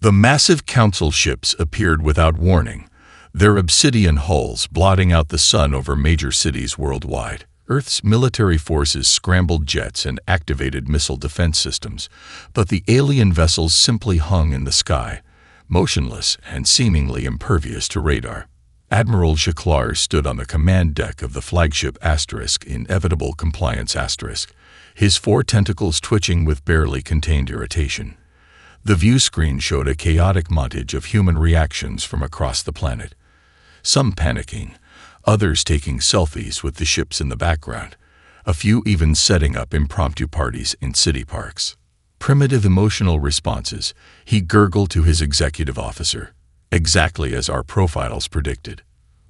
The massive council ships appeared without warning, their obsidian hulls blotting out the sun over major cities worldwide. Earth's military forces scrambled jets and activated missile defense systems, but the alien vessels simply hung in the sky, motionless and seemingly impervious to radar. Admiral Jaclar stood on the command deck of the flagship Inevitable Compliance *, his 4 tentacles twitching with barely contained irritation. The view screen showed a chaotic montage of human reactions from across the planet, some panicking, others taking selfies with the ships in the background, a few even setting up impromptu parties in city parks. Primitive emotional responses, he gurgled to his executive officer, exactly as our profiles predicted.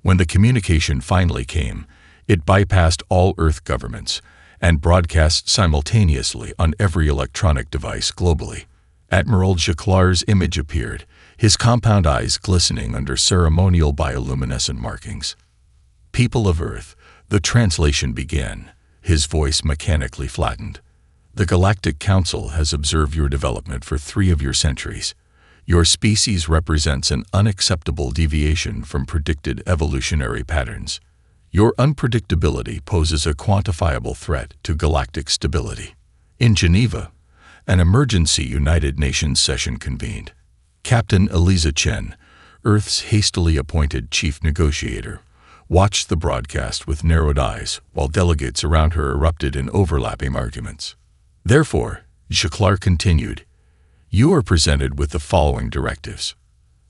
When the communication finally came, it bypassed all Earth governments and broadcast simultaneously on every electronic device globally. Admiral Jaclar's image appeared, his compound eyes glistening under ceremonial bioluminescent markings. "People of Earth," the translation began, his voice mechanically flattened. "The Galactic Council has observed your development for 3 of your centuries. Your species represents an unacceptable deviation from predicted evolutionary patterns. Your unpredictability poses a quantifiable threat to galactic stability." In Geneva, an emergency United Nations session convened. Captain Eliza Chen, Earth's hastily appointed chief negotiator, watched the broadcast with narrowed eyes while delegates around her erupted in overlapping arguments. "Therefore," Jaclar continued, "you are presented with the following directives.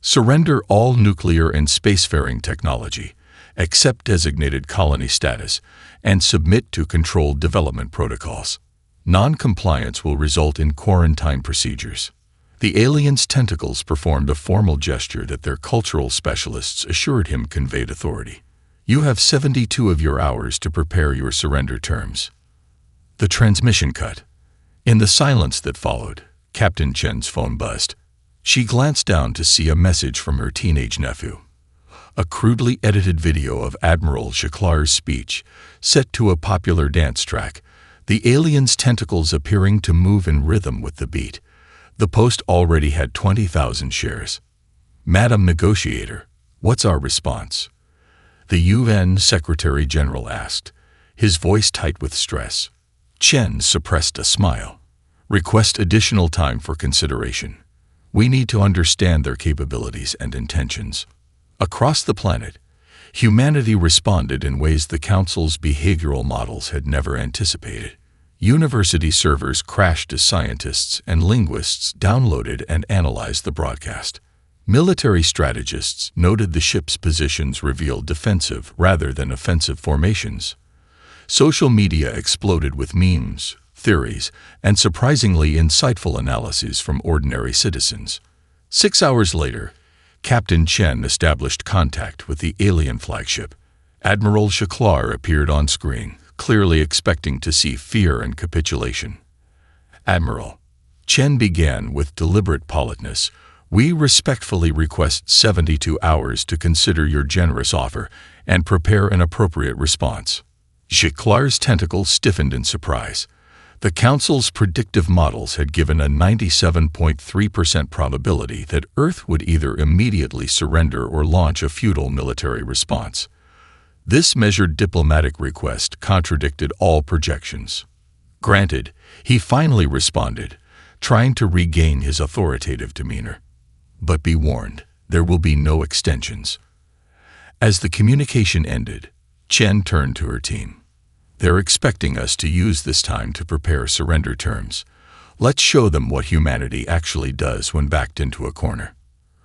Surrender all nuclear and spacefaring technology, accept designated colony status, and submit to controlled development protocols. Non-compliance will result in quarantine procedures." The alien's tentacles performed a formal gesture that their cultural specialists assured him conveyed authority. "You have 72 of your hours to prepare your surrender terms." The transmission cut. In the silence that followed, Captain Chen's phone buzzed. She glanced down to see a message from her teenage nephew. A crudely edited video of Admiral Jaclar's speech, set to a popular dance track, the alien's tentacles appearing to move in rhythm with the beat. The post already had 20,000 shares. "Madam Negotiator, what's our response?" the UN Secretary General asked, his voice tight with stress. Chen suppressed a smile. "Request additional time for consideration. We need to understand their capabilities and intentions." Across the planet, humanity responded in ways the Council's behavioral models had never anticipated. University servers crashed as scientists and linguists downloaded and analyzed the broadcast. Military strategists noted the ship's positions revealed defensive rather than offensive formations. Social media exploded with memes, theories, and surprisingly insightful analyses from ordinary citizens. 6 hours later, Captain Chen established contact with the alien flagship. Admiral Jaclar appeared on screen, clearly expecting to see fear and capitulation. "Admiral," Chen began with deliberate politeness, "we respectfully request 72 hours to consider your generous offer and prepare an appropriate response." Jaclar's tentacles stiffened in surprise. The Council's predictive models had given a 97.3% probability that Earth would either immediately surrender or launch a futile military response. This measured diplomatic request contradicted all projections. Granted, he finally responded, trying to regain his authoritative demeanor. "But be warned, there will be no extensions." As the communication ended, Chen turned to her team. "They're expecting us to use this time to prepare surrender terms. Let's show them what humanity actually does when backed into a corner."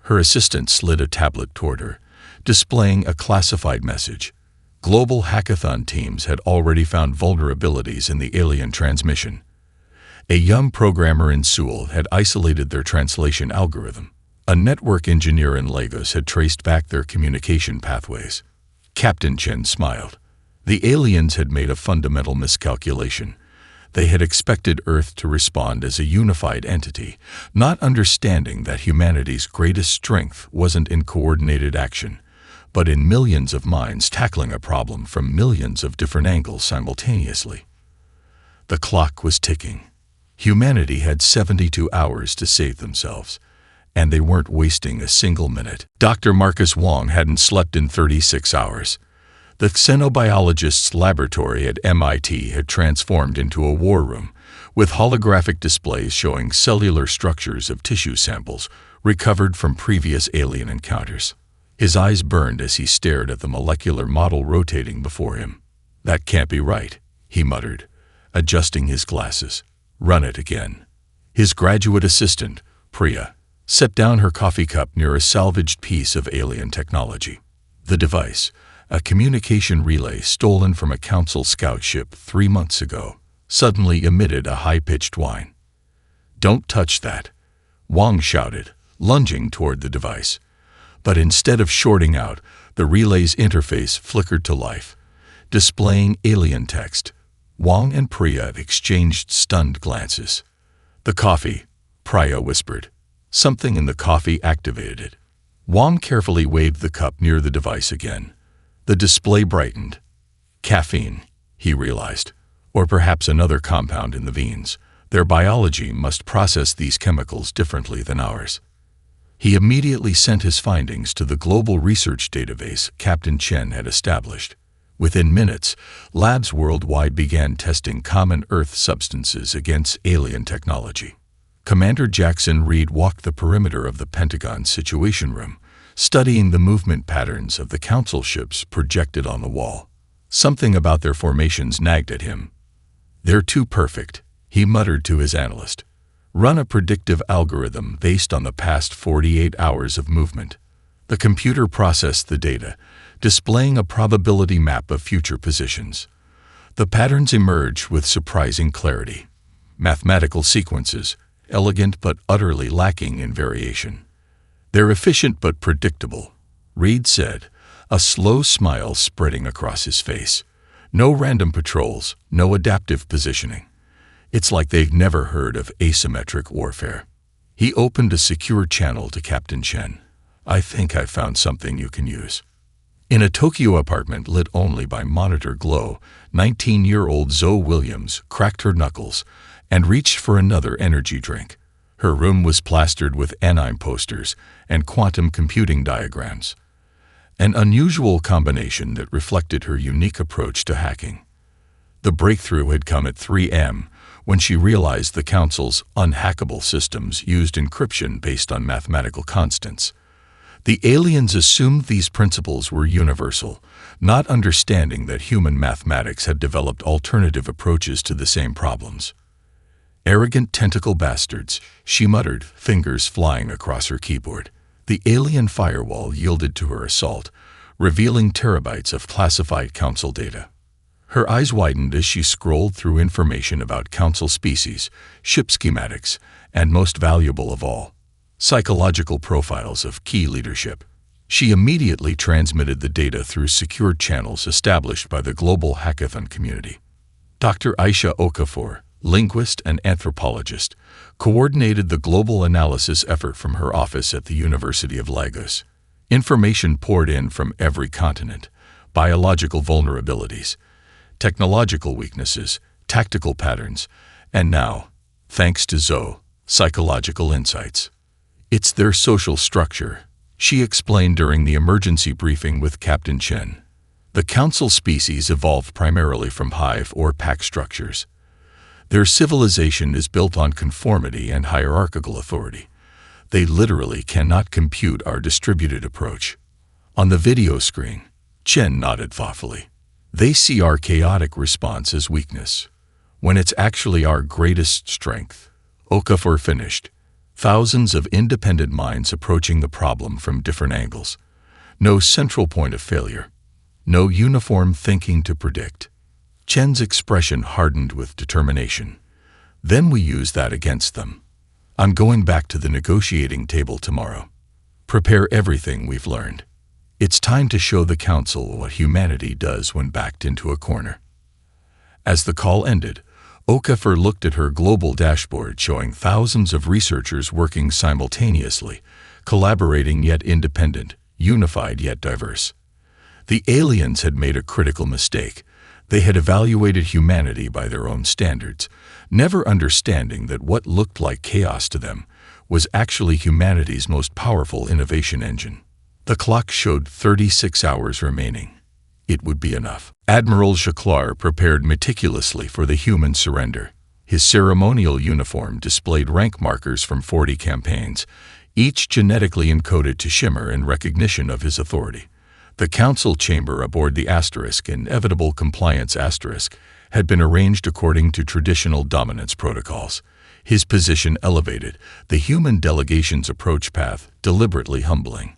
Her assistant slid a tablet toward her, displaying a classified message. Global hackathon teams had already found vulnerabilities in the alien transmission. A young programmer in Seoul had isolated their translation algorithm. A network engineer in Lagos had traced back their communication pathways. Captain Chen smiled. The aliens had made a fundamental miscalculation. They had expected Earth to respond as a unified entity, not understanding that humanity's greatest strength wasn't in coordinated action, but in millions of minds tackling a problem from millions of different angles simultaneously. The clock was ticking. Humanity had 72 hours to save themselves, and they weren't wasting a single minute. Dr. Marcus Wong hadn't slept in 36 hours. The xenobiologist's laboratory at MIT had transformed into a war room, with holographic displays showing cellular structures of tissue samples recovered from previous alien encounters. His eyes burned as he stared at the molecular model rotating before him. "That can't be right," he muttered, adjusting his glasses. "Run it again." His graduate assistant, Priya, set down her coffee cup near a salvaged piece of alien technology. The device, a communication relay stolen from a Council scout ship 3 months ago, suddenly emitted a high-pitched whine. "Don't touch that," Wong shouted, lunging toward the device. But instead of shorting out, the relay's interface flickered to life, displaying alien text. Wong and Priya exchanged stunned glances. "The coffee," Priya whispered. Something in the coffee activated it. Wong carefully waved the cup near the device again. The display brightened. Caffeine, he realized, or perhaps another compound in the veins. Their biology must process these chemicals differently than ours. He immediately sent his findings to the global research database Captain Chen had established. Within minutes, labs worldwide began testing common Earth substances against alien technology. Commander Jackson Reed walked the perimeter of the Pentagon's Situation Room, studying the movement patterns of the Council ships projected on the wall. Something about their formations nagged at him. "They're too perfect," he muttered to his analyst. "Run a predictive algorithm based on the past 48 hours of movement." The computer processed the data, displaying a probability map of future positions. The patterns emerged with surprising clarity. Mathematical sequences, elegant but utterly lacking in variation. "They're efficient but predictable," Reed said, a slow smile spreading across his face. "No random patrols, no adaptive positioning. It's like they've never heard of asymmetric warfare." He opened a secure channel to Captain Chen. "I think I found something you can use." In a Tokyo apartment lit only by monitor glow, 19-year-old Zoe Williams cracked her knuckles and reached for another energy drink. Her room was plastered with anime posters and quantum computing diagrams, an unusual combination that reflected her unique approach to hacking. The breakthrough had come at 3 a.m., when she realized the Council's unhackable systems used encryption based on mathematical constants. The aliens assumed these principles were universal, not understanding that human mathematics had developed alternative approaches to the same problems. "Arrogant tentacle bastards," she muttered, fingers flying across her keyboard. The alien firewall yielded to her assault, revealing terabytes of classified Council data. Her eyes widened as she scrolled through information about Council species, ship schematics, and most valuable of all, psychological profiles of key leadership. She immediately transmitted the data through secure channels established by the global hackathon community. Dr. Aisha Okafor, linguist and anthropologist, coordinated the global analysis effort from her office at the University of Lagos. Information poured in from every continent: biological vulnerabilities, technological weaknesses, tactical patterns, and now, thanks to Zoe, psychological insights. "It's their social structure," she explained during the emergency briefing with Captain Chen. "The Council species evolved primarily from hive or pack structures. Their civilization is built on conformity and hierarchical authority. They literally cannot compute our distributed approach." On the video screen, Chen nodded thoughtfully. "They see our chaotic response as weakness, when it's actually our greatest strength." Okafor finished. Thousands of independent minds approaching the problem from different angles. No central point of failure. No uniform thinking to predict. Chen's expression hardened with determination. "Then we use that against them. I'm going back to the negotiating table tomorrow. Prepare everything we've learned. It's time to show the Council what humanity does when backed into a corner." As the call ended, Okafor looked at her global dashboard showing thousands of researchers working simultaneously, collaborating yet independent, unified yet diverse. The aliens had made a critical mistake. They had evaluated humanity by their own standards, never understanding that what looked like chaos to them was actually humanity's most powerful innovation engine. The clock showed 36 hours remaining. It would be enough. Admiral Jaclar prepared meticulously for the human surrender. His ceremonial uniform displayed rank markers from 40 campaigns, each genetically encoded to shimmer in recognition of his authority. The council chamber aboard the Asterisk, Inevitable Compliance Asterisk, had been arranged according to traditional dominance protocols. His position elevated, the human delegation's approach path deliberately humbling.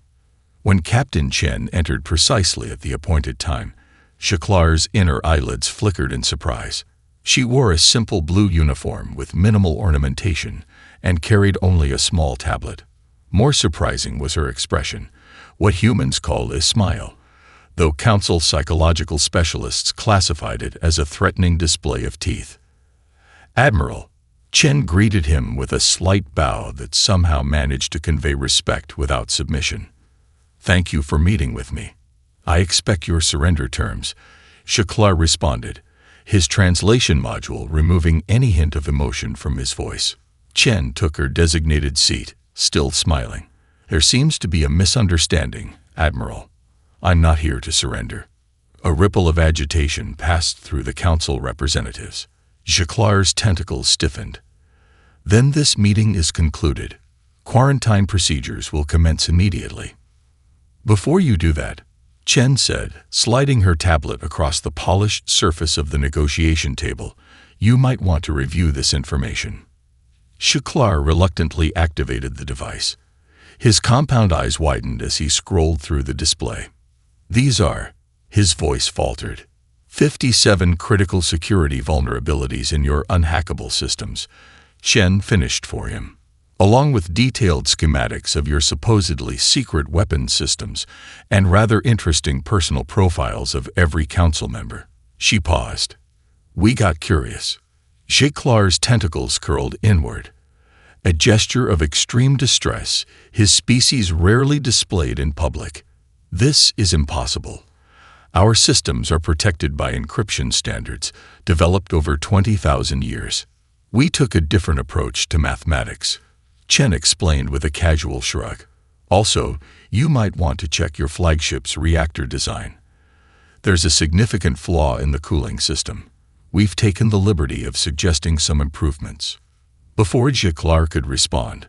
When Captain Chen entered precisely at the appointed time, Jaclar's inner eyelids flickered in surprise. She wore a simple blue uniform with minimal ornamentation and carried only a small tablet. More surprising was her expression, what humans call a smile, though council psychological specialists classified it as a threatening display of teeth. "Admiral," Chen greeted him with a slight bow that somehow managed to convey respect without submission. "Thank you for meeting with me. I expect your surrender terms," Jaclar responded, his translation module removing any hint of emotion from his voice. Chen took her designated seat, still smiling. "There seems to be a misunderstanding, Admiral. I'm not here to surrender." A ripple of agitation passed through the council representatives. Jaclar's tentacles stiffened. "Then this meeting is concluded. Quarantine procedures will commence immediately." "Before you do that," Chen said, sliding her tablet across the polished surface of the negotiation table, "you might want to review this information." Jaclar reluctantly activated the device. His compound eyes widened as he scrolled through the display. "These are," his voice faltered, 57 critical security vulnerabilities in your unhackable systems. Chen finished for him, along with detailed schematics of your supposedly secret weapons systems and rather interesting personal profiles of every council member. She paused. "We got curious." Jaclar's tentacles curled inward, a gesture of extreme distress, his species rarely displayed in public. "This is impossible. Our systems are protected by encryption standards developed over 20,000 years. We took a different approach to mathematics," Chen explained with a casual shrug. "Also, you might want to check your flagship's reactor design. There's a significant flaw in the cooling system. We've taken the liberty of suggesting some improvements." Before Jaclar could respond,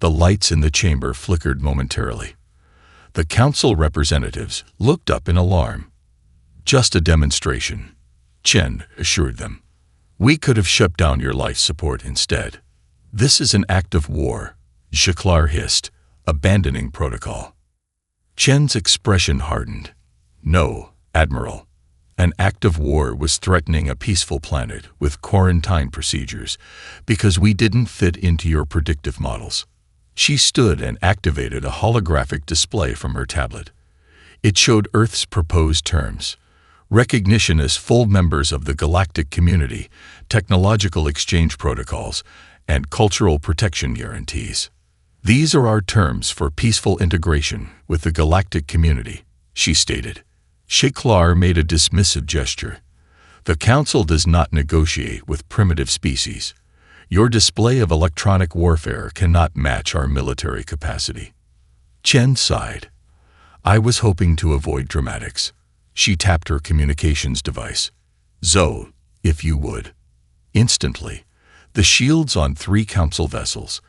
the lights in the chamber flickered momentarily. The council representatives looked up in alarm. "Just a demonstration," Chen assured them. "We could have shut down your life support instead." "This is an act of war," Jaclar hissed, abandoning protocol. Chen's expression hardened. "No, Admiral. An act of war was threatening a peaceful planet with quarantine procedures because we didn't fit into your predictive models." She stood and activated a holographic display from her tablet. It showed Earth's proposed terms: recognition as full members of the galactic community, technological exchange protocols, and cultural protection guarantees. "These are our terms for peaceful integration with the galactic community," she stated. Jaclar made a dismissive gesture. "The Council does not negotiate with primitive species. Your display of electronic warfare cannot match our military capacity." Chen sighed. "I was hoping to avoid dramatics." She tapped her communications device. "Zoe, if you would." Instantly, the shields on 3 council vessels,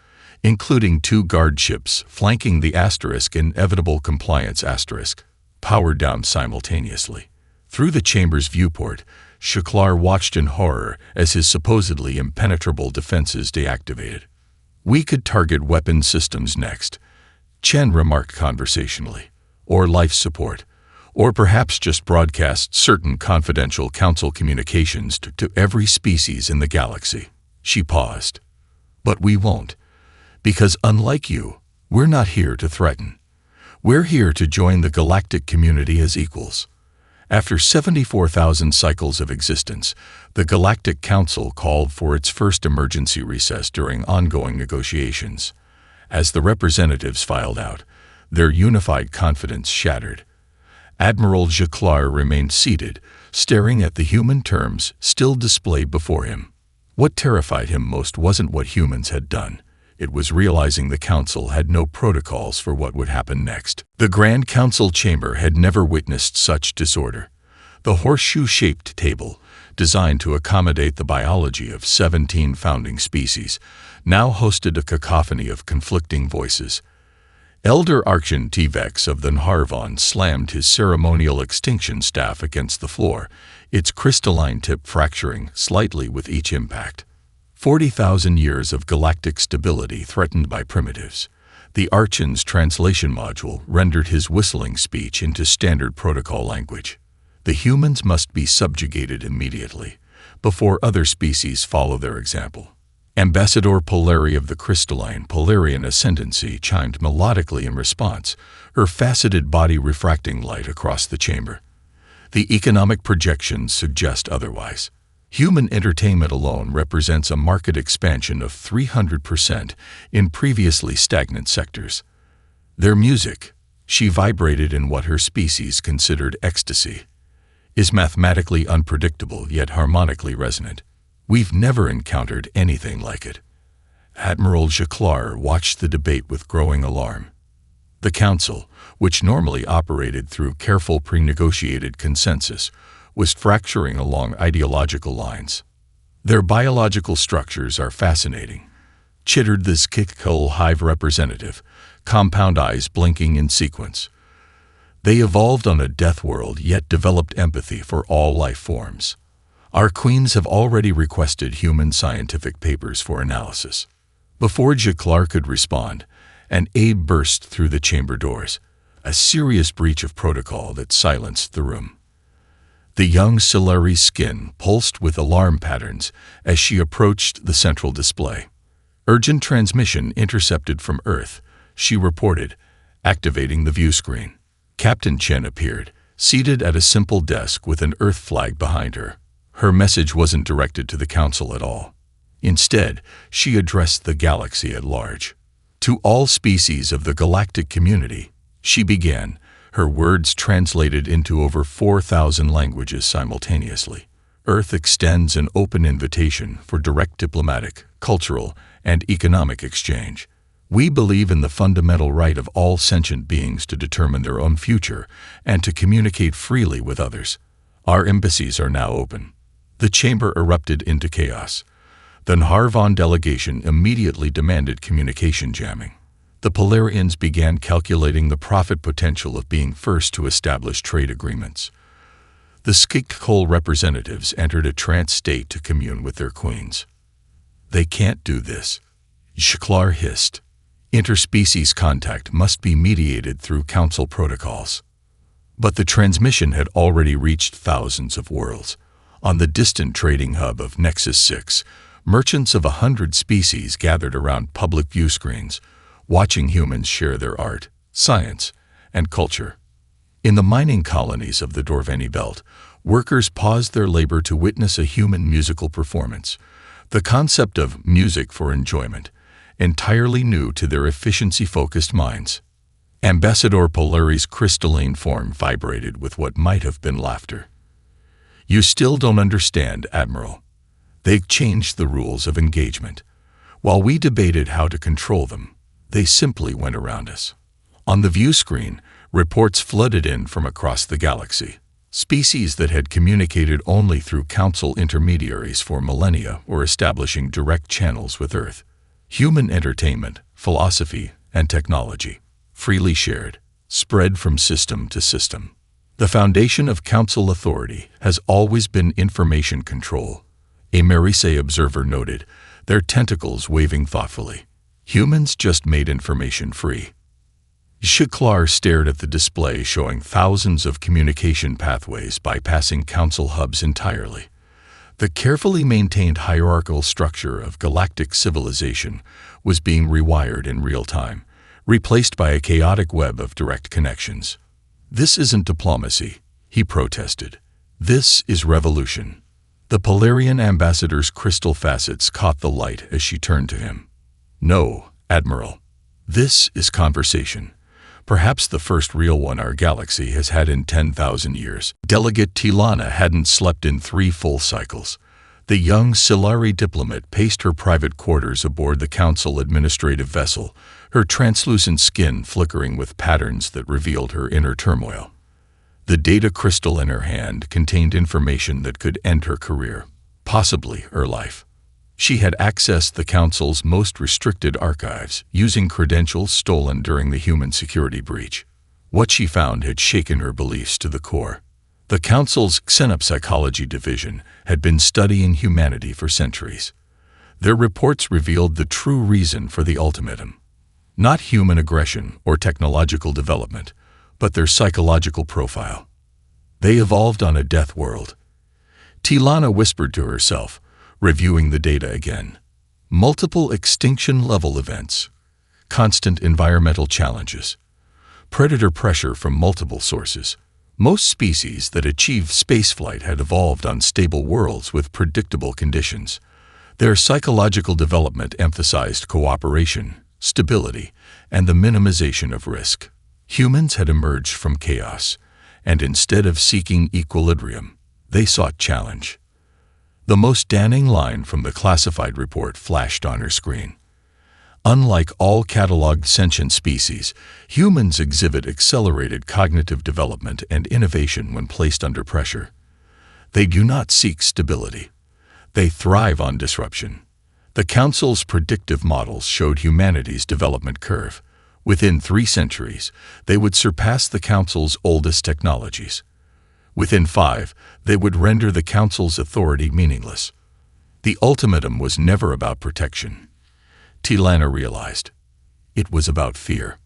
including 2 guard ships flanking the Asterisk Inevitable Compliance Asterisk, powered down simultaneously. Through the chamber's viewport, Jaclar watched in horror as his supposedly impenetrable defenses deactivated. "We could target weapon systems next," Chen remarked conversationally, "or life support, or perhaps just broadcast certain confidential council communications to every species in the galaxy." She paused. "But we won't, because unlike you, we're not here to threaten. We're here to join the galactic community as equals." After 74,000 cycles of existence, the Galactic Council called for its first emergency recess during ongoing negotiations. As the representatives filed out, their unified confidence shattered. Admiral Jaclar remained seated, staring at the human terms still displayed before him. What terrified him most wasn't what humans had done. It was realizing the Council had no protocols for what would happen next. The Grand Council chamber had never witnessed such disorder. The horseshoe-shaped table, designed to accommodate the biology of 17 founding species, now hosted a cacophony of conflicting voices. Elder Archon T-Vex of the Nharvon slammed his ceremonial extinction staff against the floor, its crystalline tip fracturing slightly with each impact. 40,000 years of galactic stability threatened by primitives. The Archon's translation module rendered his whistling speech into standard protocol language. The humans must be subjugated immediately, before other species follow their example. Ambassador Polari of the crystalline Polarian ascendancy chimed melodically in response, her faceted body refracting light across the chamber. The economic projections suggest otherwise. Human entertainment alone represents a market expansion of 300% in previously stagnant sectors. Their music, she vibrated in what her species considered ecstasy, is mathematically unpredictable yet harmonically resonant. We've never encountered anything like it. Admiral Jaclar watched the debate with growing alarm. The Council, which normally operated through careful pre-negotiated consensus, was fracturing along ideological lines. Their biological structures are fascinating, chittered the Skik-Kul hive representative, compound eyes blinking in sequence. They evolved on a death world yet developed empathy for all life forms. Our queens have already requested human scientific papers for analysis. Before Jaclar could respond, an Abe burst through the chamber doors, a serious breach of protocol that silenced the room. The young Solari's skin pulsed with alarm patterns as she approached the central display. Urgent transmission intercepted from Earth, she reported, activating the view screen. Captain Chen appeared, seated at a simple desk with an Earth flag behind her. Her message wasn't directed to the Council at all. Instead, she addressed the galaxy at large. To all species of the galactic community, she began, her words translated into over 4,000 languages simultaneously. Earth extends an open invitation for direct diplomatic, cultural, and economic exchange. We believe in the fundamental right of all sentient beings to determine their own future and to communicate freely with others. Our embassies are now open. The chamber erupted into chaos. The Nharvon delegation immediately demanded communication jamming. The Polarians began calculating the profit potential of being first to establish trade agreements. The Skik-Kul representatives entered a trance state to commune with their queens. They can't do this, Jaclar hissed. Interspecies contact must be mediated through Council protocols. But the transmission had already reached thousands of worlds. On the distant trading hub of Nexus 6, merchants of 100 species gathered around public view screens, watching humans share their art, science, and culture. In the mining colonies of the Dorveni Belt, workers paused their labor to witness a human musical performance. The concept of music for enjoyment, entirely new to their efficiency-focused minds. Ambassador Polari's crystalline form vibrated with what might have been laughter. You still don't understand, Admiral. They've changed the rules of engagement. While we debated how to control them, they simply went around us. On the view screen, reports flooded in from across the galaxy. Species that had communicated only through Council intermediaries for millennia were establishing direct channels with Earth. Human entertainment, philosophy, and technology, freely shared, spread from system to system. The foundation of Council authority has always been information control. A Marise observer noted, their tentacles waving thoughtfully. Humans just made information free. Jaclar stared at the display showing thousands of communication pathways bypassing Council hubs entirely. The carefully maintained hierarchical structure of galactic civilization was being rewired in real time, replaced by a chaotic web of direct connections. This isn't diplomacy, he protested. This is revolution. The Polarian ambassador's crystal facets caught the light as she turned to him. No, Admiral. This is conversation. Perhaps the first real one our galaxy has had in 10,000 years. Delegate Tilana hadn't slept in 3 full cycles. The young Silari diplomat paced her private quarters aboard the Council administrative vessel, her translucent skin flickering with patterns that revealed her inner turmoil. The data crystal in her hand contained information that could end her career, possibly her life. She had accessed the Council's most restricted archives, using credentials stolen during the human security breach. What she found had shaken her beliefs to the core. The Council's Xenopsychology Division had been studying humanity for centuries. Their reports revealed the true reason for the ultimatum. Not human aggression or technological development, but their psychological profile. They evolved on a death world. Tilana whispered to herself, reviewing the data again. Multiple extinction-level events, constant environmental challenges, predator pressure from multiple sources. Most species that achieved spaceflight had evolved on stable worlds with predictable conditions. Their psychological development emphasized cooperation, stability, and the minimization of risk. Humans had emerged from chaos, and instead of seeking equilibrium, they sought challenge. The most damning line from the classified report flashed on her screen. Unlike all cataloged sentient species, humans exhibit accelerated cognitive development and innovation when placed under pressure. They do not seek stability. They thrive on disruption. The Council's predictive models showed humanity's development curve. Within 3 centuries, they would surpass the Council's oldest technologies. Within 5, they would render the Council's authority meaningless. The ultimatum was never about protection. Tilana realized. It was about fear.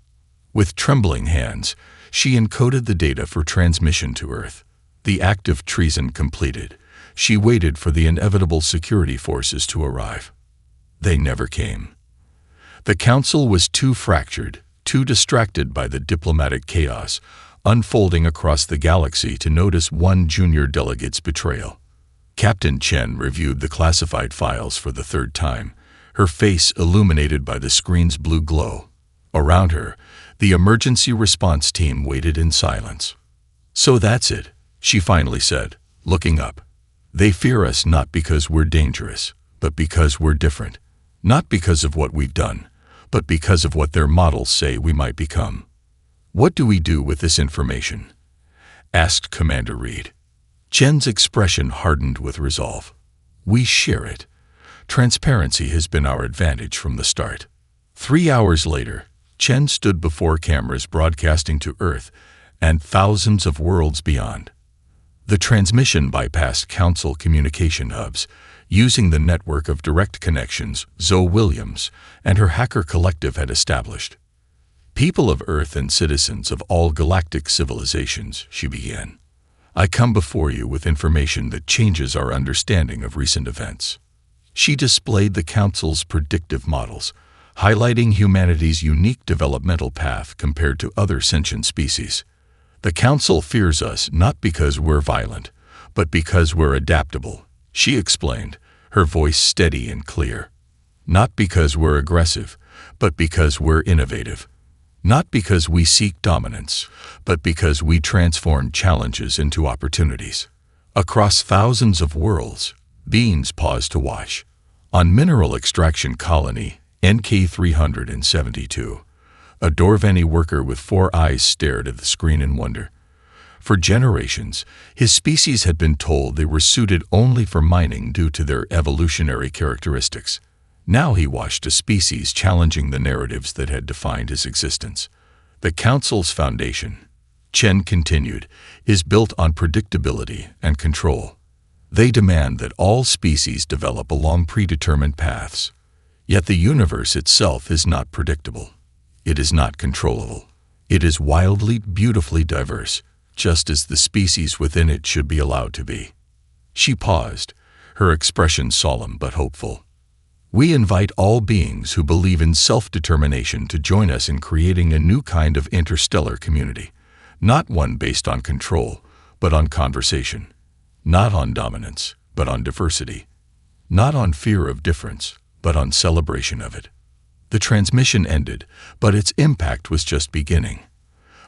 With trembling hands, she encoded the data for transmission to Earth. The act of treason completed, she waited for the inevitable security forces to arrive. They never came. The Council was too fractured, too distracted by the diplomatic chaos unfolding across the galaxy to notice one junior delegate's betrayal. Captain Chen reviewed the classified files for the 3rd time, her face illuminated by the screen's blue glow. Around her, the emergency response team waited in silence. "So that's it," she finally said, looking up. "They fear us not because we're dangerous, but because we're different. Not because of what we've done, but because of what their models say we might become." "What do we do with this information?" asked Commander Reed. Chen's expression hardened with resolve. "We share it. Transparency has been our advantage from the start." 3 hours later, Chen stood before cameras broadcasting to Earth and thousands of worlds beyond. The transmission bypassed Council communication hubs, using the network of direct connections Zoe Williams and her hacker collective had established. "People of Earth and citizens of all galactic civilizations," she began, "I come before you with information that changes our understanding of recent events." She displayed the Council's predictive models, highlighting humanity's unique developmental path compared to other sentient species. "The Council fears us not because we're violent, but because we're adaptable," she explained, her voice steady and clear. "Not because we're aggressive, but because we're innovative. Not because we seek dominance, but because we transform challenges into opportunities." Across thousands of worlds, beings paused to watch. On mineral extraction colony NK-372, a Dorveni worker with 4 eyes stared at the screen in wonder. For generations, his species had been told they were suited only for mining due to their evolutionary characteristics. Now he watched a species challenging the narratives that had defined his existence. "The Council's foundation," Chen continued, "is built on predictability and control. They demand that all species develop along predetermined paths. Yet the universe itself is not predictable. It is not controllable. It is wildly, beautifully diverse, just as the species within it should be allowed to be." She paused, her expression solemn but hopeful. "We invite all beings who believe in self-determination to join us in creating a new kind of interstellar community, not one based on control, but on conversation. Not on dominance, but on diversity. Not on fear of difference, but on celebration of it." The transmission ended, but its impact was just beginning.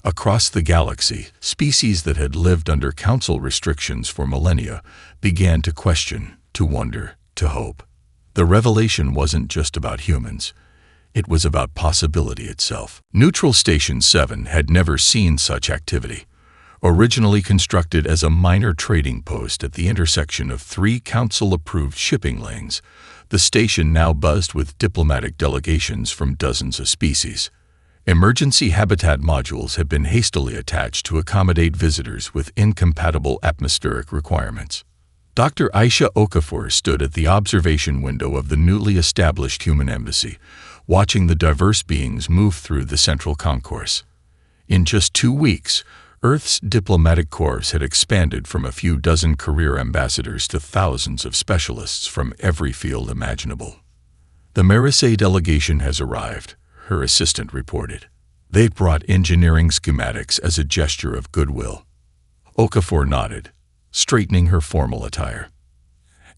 Across the galaxy, species that had lived under Council restrictions for millennia began to question, to wonder, to hope. The revelation wasn't just about humans. It was about possibility itself. Neutral Station 7 had never seen such activity. Originally constructed as a minor trading post at the intersection of 3 council-approved shipping lanes, the station now buzzed with diplomatic delegations from dozens of species. Emergency habitat modules had been hastily attached to accommodate visitors with incompatible atmospheric requirements. Dr. Aisha Okafor stood at the observation window of the newly established human embassy, watching the diverse beings move through the central concourse. In just 2 weeks, Earth's diplomatic corps had expanded from a few dozen career ambassadors to thousands of specialists from every field imaginable. The Marseille delegation has arrived, her assistant reported. They've brought engineering schematics as a gesture of goodwill. Okafor nodded, straightening her formal attire.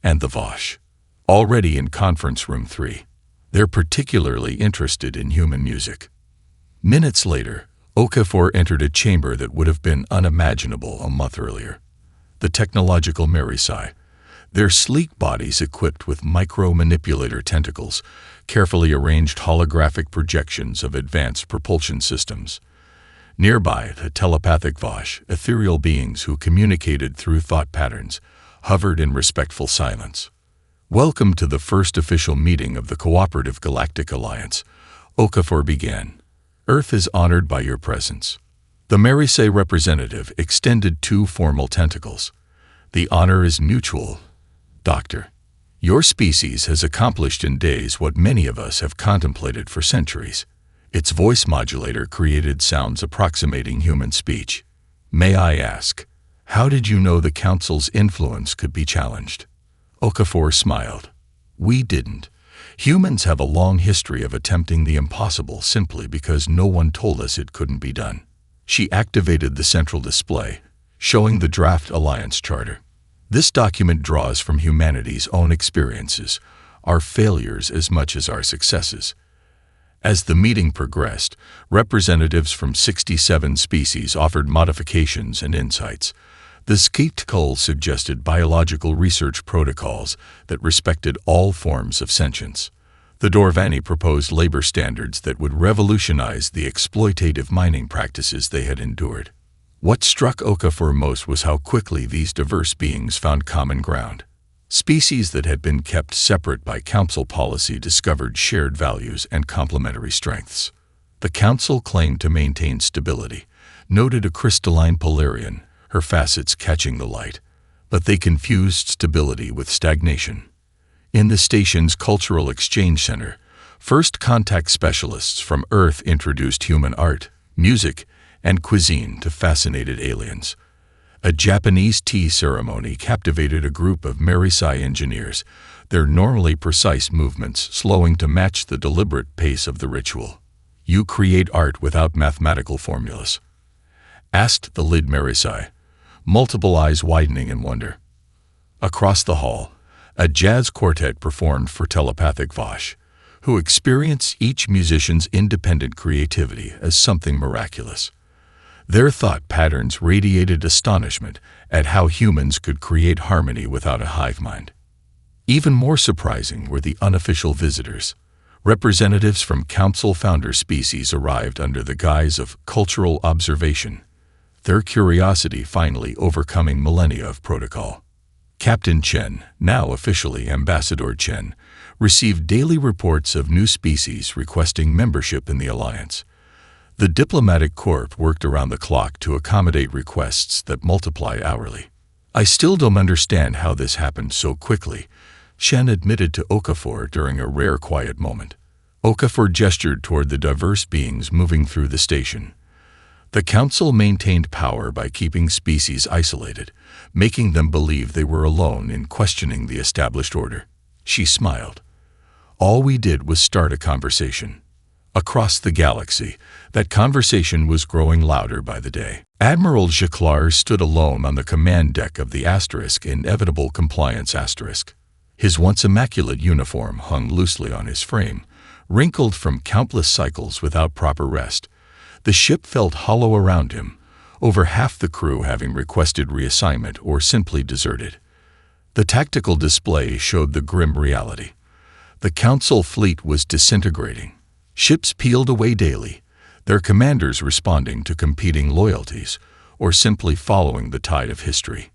And the Vosh, already in conference room 3. They're particularly interested in human music. Minutes later, Okafor entered a chamber that would have been unimaginable a month earlier. The technological Marseille, their sleek bodies equipped with micro-manipulator tentacles, carefully arranged holographic projections of advanced propulsion systems. Nearby, the telepathic Vosh, ethereal beings who communicated through thought patterns, hovered in respectful silence. "Welcome to the first official meeting of the Cooperative Galactic Alliance," Okafor began. "Earth is honored by your presence." The Marseille representative extended 2 formal tentacles. "The honor is mutual, Doctor. Your species has accomplished in days what many of us have contemplated for centuries." Its voice modulator created sounds approximating human speech. "May I ask, how did you know the Council's influence could be challenged?" Okafor smiled. "We didn't. Humans have a long history of attempting the impossible simply because no one told us it couldn't be done." She activated the central display, showing the draft Alliance Charter. "This document draws from humanity's own experiences, our failures as much as our successes." As the meeting progressed, representatives from 67 species offered modifications and insights. The skeptical suggested biological research protocols that respected all forms of sentience. The Dorvani proposed labor standards that would revolutionize the exploitative mining practices they had endured. What struck Okafor most was how quickly these diverse beings found common ground. Species that had been kept separate by Council policy discovered shared values and complementary strengths. The Council claimed to maintain stability, noted a crystalline Polarian, her facets catching the light, but they confused stability with stagnation. In the station's Cultural Exchange Center, first contact specialists from Earth introduced human art, music, and cuisine to fascinated aliens. A Japanese tea ceremony captivated a group of Marseille engineers, their normally precise movements slowing to match the deliberate pace of the ritual. "You create art without mathematical formulas?" asked the Lid Marseille, multiple eyes widening in wonder. Across the hall, a jazz quartet performed for telepathic Vosh, who experienced each musician's independent creativity as something miraculous. Their thought patterns radiated astonishment at how humans could create harmony without a hive mind. Even more surprising were the unofficial visitors. Representatives from Council founder species arrived under the guise of cultural observation, their curiosity finally overcoming millennia of protocol. Captain Chen, now officially Ambassador Chen, received daily reports of new species requesting membership in the Alliance. The diplomatic corps worked around the clock to accommodate requests that multiply hourly. "I still don't understand how this happened so quickly," Chen admitted to Okafor during a rare quiet moment. Okafor gestured toward the diverse beings moving through the station. The Council maintained power by keeping species isolated, making them believe they were alone in questioning the established order. She smiled. "All we did was start a conversation." Across the galaxy, that conversation was growing louder by the day. Admiral Jaclar stood alone on the command deck of the Asterisk Inevitable Compliance Asterisk. His once immaculate uniform hung loosely on his frame, wrinkled from countless cycles without proper rest. The ship felt hollow around him, over half the crew having requested reassignment or simply deserted. The tactical display showed the grim reality. The Council fleet was disintegrating. Ships peeled away daily, their commanders responding to competing loyalties or simply following the tide of history.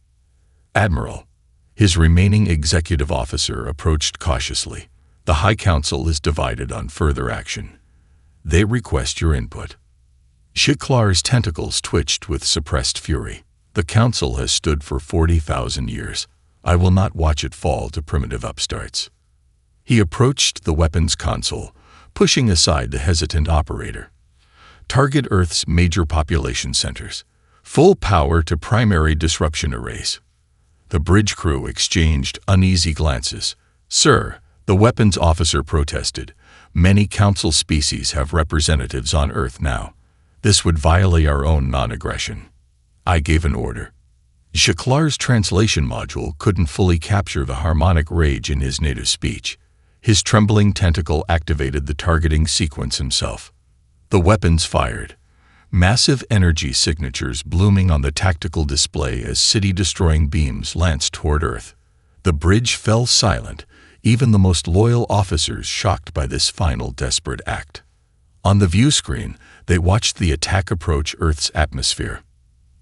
Admiral, his remaining executive officer, approached cautiously. The High Council is divided on further action. They request your input. Shiklar's tentacles twitched with suppressed fury. The Council has stood for 40,000 years. I will not watch it fall to primitive upstarts. He approached the weapons console, pushing aside the hesitant operator. Target Earth's major population centers. Full power to primary disruption arrays. The bridge crew exchanged uneasy glances. Sir, the weapons officer protested. Many Council species have representatives on Earth now. This would violate our own non-aggression. I gave an order. Shiklar's translation module couldn't fully capture the harmonic rage in his native speech. His trembling tentacle activated the targeting sequence himself. The weapons fired. Massive energy signatures blooming on the tactical display as city-destroying beams lanced toward Earth. The bridge fell silent, even the most loyal officers shocked by this final desperate act. On the view screen, they watched the attack approach Earth's atmosphere.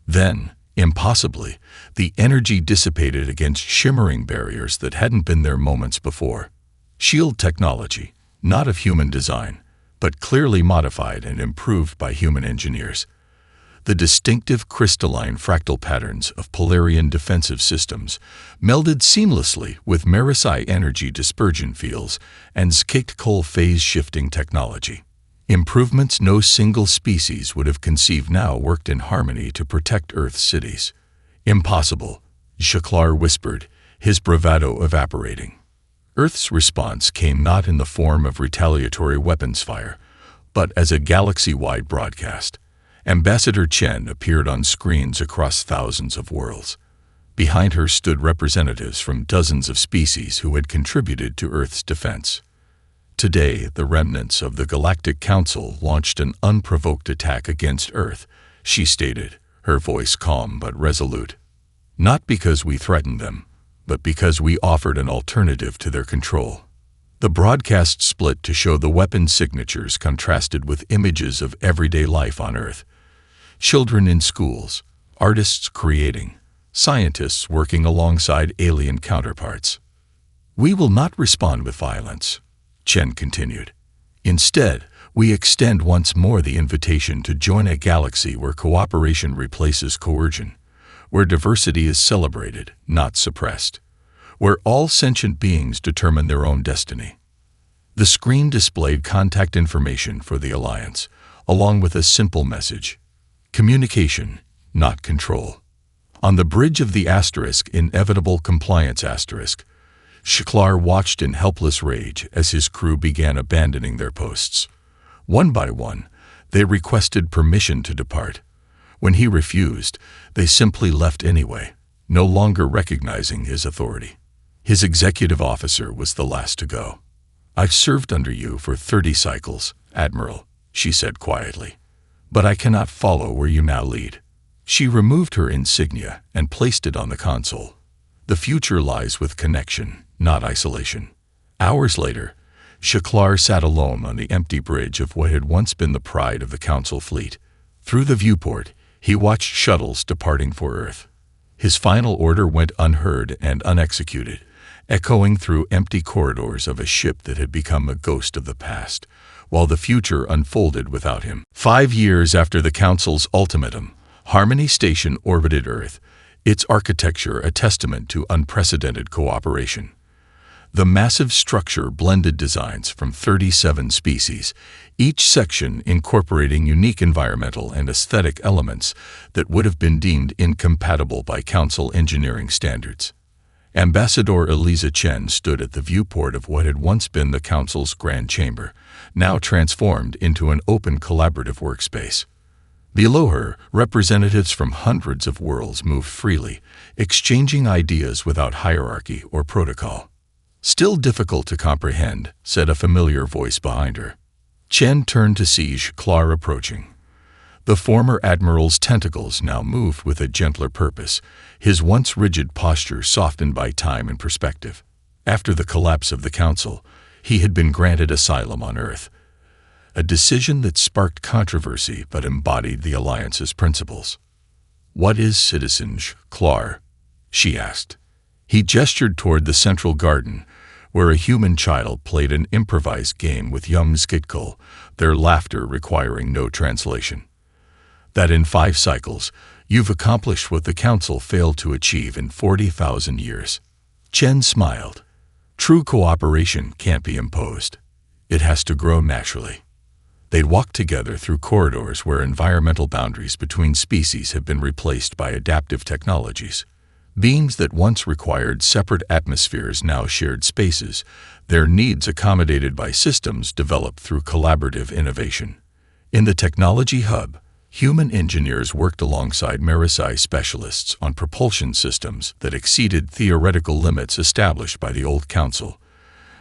Then, impossibly, the energy dissipated against shimmering barriers that hadn't been there moments before. Shield technology, not of human design, but clearly modified and improved by human engineers. The distinctive crystalline fractal patterns of Polarian defensive systems melded seamlessly with Marisi energy dispersion fields and Skektkol phase-shifting technology. Improvements no single species would have conceived now worked in harmony to protect Earth's cities. Impossible, Shiklar whispered, his bravado evaporating. Earth's response came not in the form of retaliatory weapons fire, but as a galaxy-wide broadcast. Ambassador Chen appeared on screens across thousands of worlds. Behind her stood representatives from dozens of species who had contributed to Earth's defense. Today, the remnants of the Galactic Council launched an unprovoked attack against Earth, she stated, her voice calm but resolute. Not because we threatened them, but because we offered an alternative to their control. The broadcast split to show the weapon signatures contrasted with images of everyday life on Earth. Children in schools, artists creating, scientists working alongside alien counterparts. We will not respond with violence, Chen continued. Instead, we extend once more the invitation to join a galaxy where cooperation replaces coercion, where diversity is celebrated, not suppressed, where all sentient beings determine their own destiny. The screen displayed contact information for the Alliance, along with a simple message: communication, not control. On the bridge of the asterisk, inevitable compliance asterisk, Shiklar watched in helpless rage as his crew began abandoning their posts. One by one, they requested permission to depart. When he refused, they simply left anyway, no longer recognizing his authority. His executive officer was the last to go. I've served under you for 30 cycles, Admiral, she said quietly, but I cannot follow where you now lead. She removed her insignia and placed it on the console. The future lies with connection, not isolation. Hours later, Shiklar sat alone on the empty bridge of what had once been the pride of the Council fleet. Through the viewport, he watched shuttles departing for Earth. His final order went unheard and unexecuted, echoing through empty corridors of a ship that had become a ghost of the past, while the future unfolded without him. 5 years after the Council's ultimatum, Harmony Station orbited Earth, its architecture a testament to unprecedented cooperation. The massive structure blended designs from 37 species, each section incorporating unique environmental and aesthetic elements that would have been deemed incompatible by Council engineering standards. Ambassador Eliza Chen stood at the viewport of what had once been the Council's Grand Chamber, now transformed into an open collaborative workspace. Below her, representatives from hundreds of worlds moved freely, exchanging ideas without hierarchy or protocol. Still difficult to comprehend, said a familiar voice behind her. Chen turned to see Shiklar approaching. The former admiral's tentacles now moved with a gentler purpose, his once rigid posture softened by time and perspective. After the collapse of the council, he had been granted asylum on Earth, a decision that sparked controversy but embodied the Alliance's principles. "What is citizenship, Clar?" she asked. He gestured toward the central garden, where a human child played an improvised game with young Skitkul, their laughter requiring no translation. "That in 5 cycles, you've accomplished what the Council failed to achieve in 40,000 years. Chen smiled. "True cooperation can't be imposed. It has to grow naturally." They'd walked together through corridors where environmental boundaries between species have been replaced by adaptive technologies. Beings that once required separate atmospheres now shared spaces, their needs accommodated by systems developed through collaborative innovation. In the technology hub, human engineers worked alongside Marisi specialists on propulsion systems that exceeded theoretical limits established by the old council.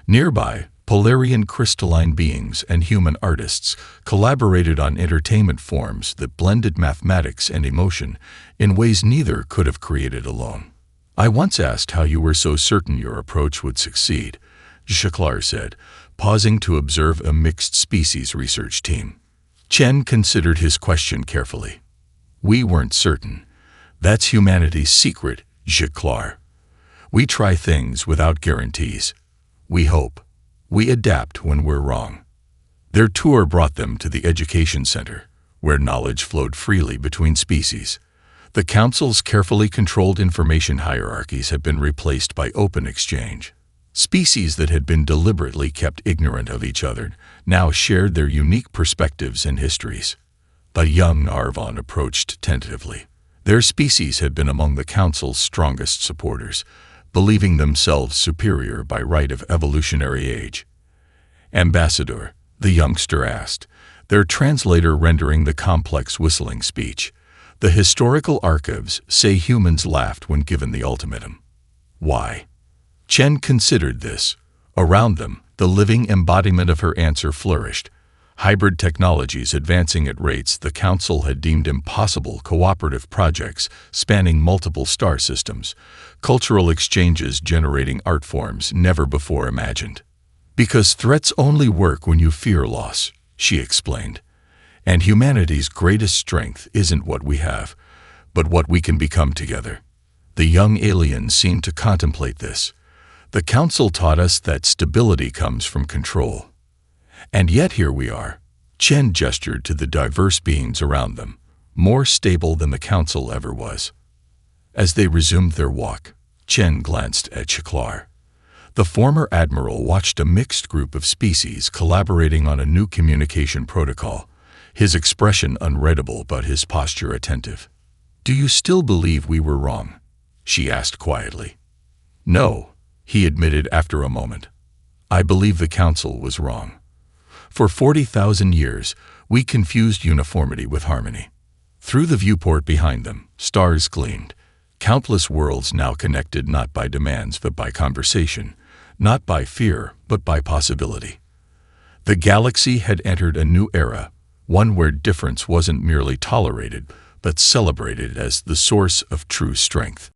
Nearby, Polarian crystalline beings and human artists collaborated on entertainment forms that blended mathematics and emotion in ways neither could have created alone. "I once asked how you were so certain your approach would succeed," Clar said, pausing to observe a mixed species research team. Chen considered his question carefully. "We weren't certain. That's humanity's secret, Clar. We try things without guarantees. We hope. We adapt when we're wrong." Their tour brought them to the education center, where knowledge flowed freely between species. The Council's carefully controlled information hierarchies had been replaced by open exchange. Species that had been deliberately kept ignorant of each other now shared their unique perspectives and histories. A young Narvan approached tentatively. Their species had been among the Council's strongest supporters, believing themselves superior by right of evolutionary age. "Ambassador," the youngster asked, their translator rendering the complex whistling speech. "The historical archives say humans laughed when given the ultimatum. Why?" Chen considered this. Around them, the living embodiment of her answer flourished. Hybrid technologies advancing at rates the Council had deemed impossible, cooperative projects spanning multiple star systems, cultural exchanges generating art forms never before imagined. "Because threats only work when you fear loss," she explained. "And humanity's greatest strength isn't what we have, but what we can become together." The young alien seemed to contemplate this. "The Council taught us that stability comes from control. And yet here we are." Chen gestured to the diverse beings around them, more stable than the Council ever was. As they resumed their walk, Chen glanced at Clar. The former admiral watched a mixed group of species collaborating on a new communication protocol, his expression unreadable but his posture attentive. "Do you still believe we were wrong?" she asked quietly. "No," he admitted after a moment. "I believe the Council was wrong. For 40,000 years, we confused uniformity with harmony." Through the viewport behind them, stars gleamed, countless worlds now connected not by demands but by conversation, not by fear but by possibility. The galaxy had entered a new era, one where difference wasn't merely tolerated but celebrated as the source of true strength.